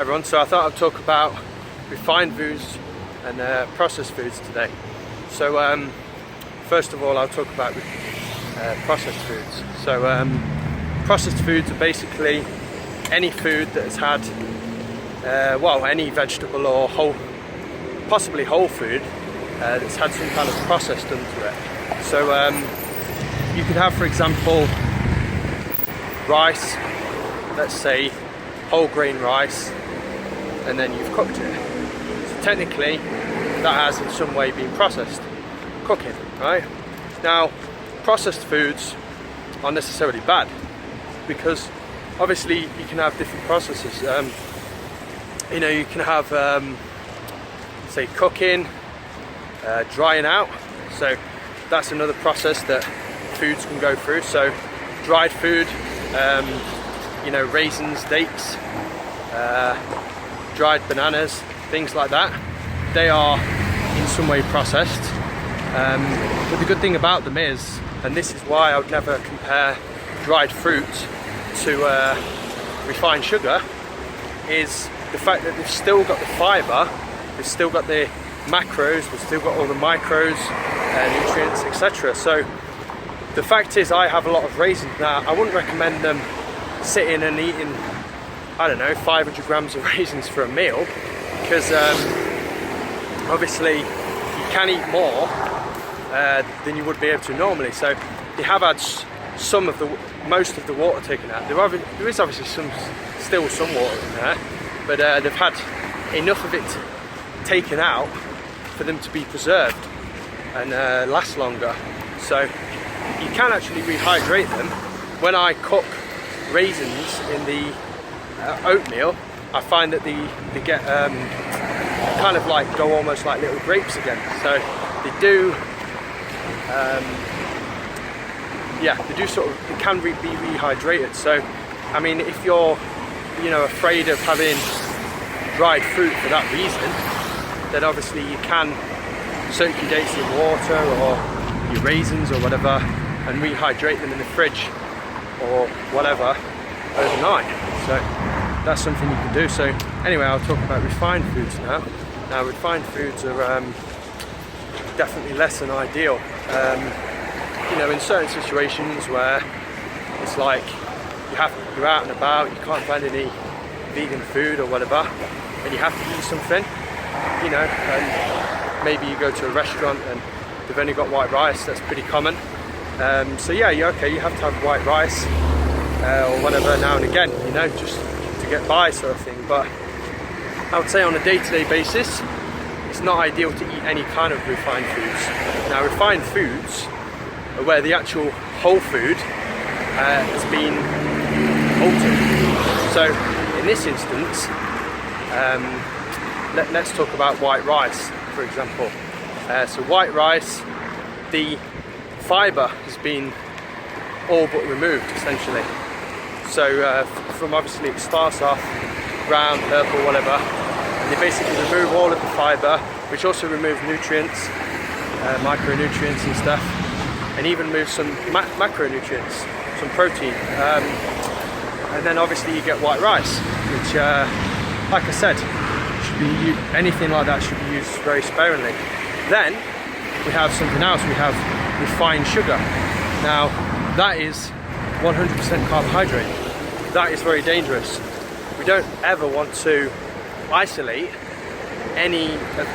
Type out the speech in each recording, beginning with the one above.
everyone. So I thought I'd talk about refined foods and processed foods today. So first of all, I'll talk about processed foods. So processed foods are basically any food that has had well, any vegetable or possibly whole food that's had some kind of process done to it. So you could have, for example, rice, let's say whole grain rice, and then you've cooked it. So technically that has in some way been processed, cooking, right? Now, processed foods aren't necessarily bad, because obviously you can have different processes. You know, you can have say cooking, drying out, so that's another process that foods can go through. So dried food, you know, raisins, dates, dried bananas, things like that, they are in some way processed. But the good thing about them is, and this is why I would never compare dried fruit to refined sugar, is the fact that they've still got the fibre, they've still got the macros, they've still got all the micros, nutrients, etc. So the fact is, I have a lot of raisins now. I wouldn't recommend them sitting and eating, I don't know, 500 grams of raisins for a meal, because obviously you can eat more than you would be able to normally. So they have had most of the water taken out. There is obviously still some water in there, but they've had enough of it taken out for them to be preserved and last longer. So you can actually rehydrate them. When I cook raisins in the oatmeal, I find that they get kind of like go almost like little grapes again. So they do, yeah, they do sort of, they can be rehydrated. So I mean, if you're, you know, afraid of having dried fruit for that reason, then obviously you can circulate some water or your raisins or whatever and rehydrate them in the fridge or whatever overnight. So that's something you can do. So anyway, I'll talk about refined foods now. Now, refined foods are definitely less than ideal. You know, in certain situations where it's like you're out and about, you can't find any vegan food or whatever, and you have to eat something, you know, and maybe you go to a restaurant and they've only got white rice. That's pretty common. So yeah, okay, you have to have white rice or whatever now and again, you know, just to get by, sort of thing. But I would say on a day-to-day basis, it's not ideal to eat any kind of refined foods. Now, refined foods are where the actual whole food has been altered. So in this instance, let's talk about white rice, for example. So white rice, the fibre has been all but removed, essentially. So from obviously it starts off brown, purple, whatever, and they basically remove all of the fibre, which also removes nutrients, micronutrients and stuff, and even removes some macronutrients, some protein. And then obviously you get white rice, which, like I said, should be anything like that should be used very sparingly. Then we have something else. We have refined sugar. Now that is 100% carbohydrate. That is very dangerous. We don't ever want to isolate any of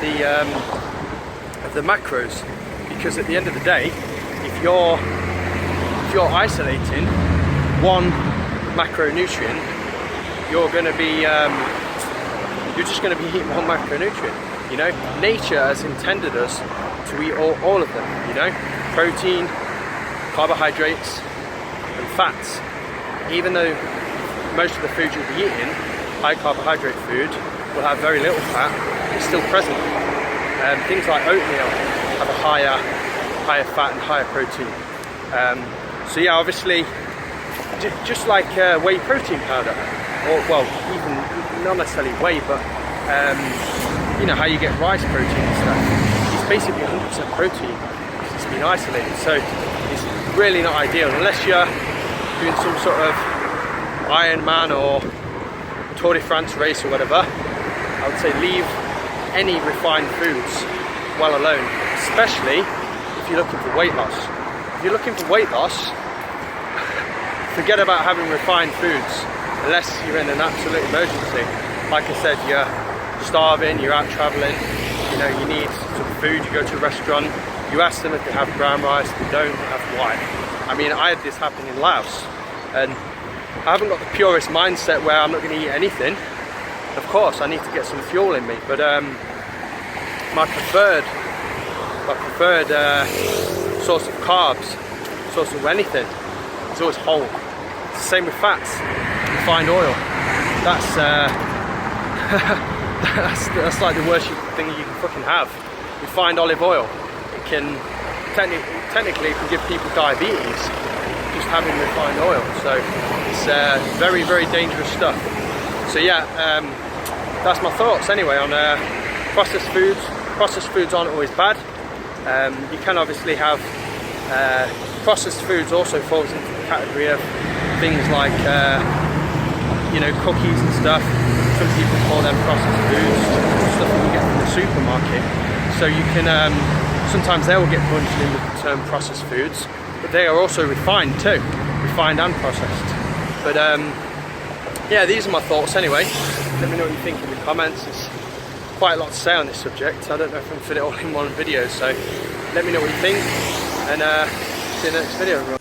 the macros, because at the end of the day, if you're isolating one macronutrient, you're going to be you're just going to be eating one macronutrient. You know, nature has intended us to eat all of them. You know, protein, carbohydrates, and fats. Even though most of the food you'll be eating, high carbohydrate food, will have very little fat, it's still present. Things like oatmeal have a higher fat and higher protein. So yeah, obviously, just like whey protein powder, or well, even not necessarily whey, but you know how you get rice protein and stuff. It's basically 100% protein because it's been isolated. So it's really not ideal unless you're doing some sort of Ironman or Tour de France race or whatever, I would say leave any refined foods well alone, especially if you're looking for weight loss. If you're looking for weight loss, forget about having refined foods unless you're in an absolute emergency. Like I said, you're starving, you're out traveling, you know, you need some food, you go to a restaurant, you ask them if they have brown rice, they don't, they have white. I mean, I had this happen in Laos, and I haven't got the purest mindset where I'm not going to eat anything. Of course, I need to get some fuel in me, but my preferred source of carbs, source of anything, is always whole. It's the same with fats, refined oil. That's that's like the worst thing you can fucking have. Refined olive oil. It can technically it can give people diabetes just having refined oil. So it's very, very dangerous stuff. So yeah, that's my thoughts anyway on processed foods. Processed foods aren't always bad. You can obviously have processed foods also falls into the category of things like you know, cookies and stuff. Some people call them processed foods, stuff that you get from the supermarket. So you can sometimes they will get bunched in with the term processed foods, but they are also refined too, refined and processed. But yeah, these are my thoughts anyway. Let me know what you think in the comments. There's quite a lot to say on this subject. I don't know if I can fit it all in one video, so let me know what you think, and see you in the next video, everyone.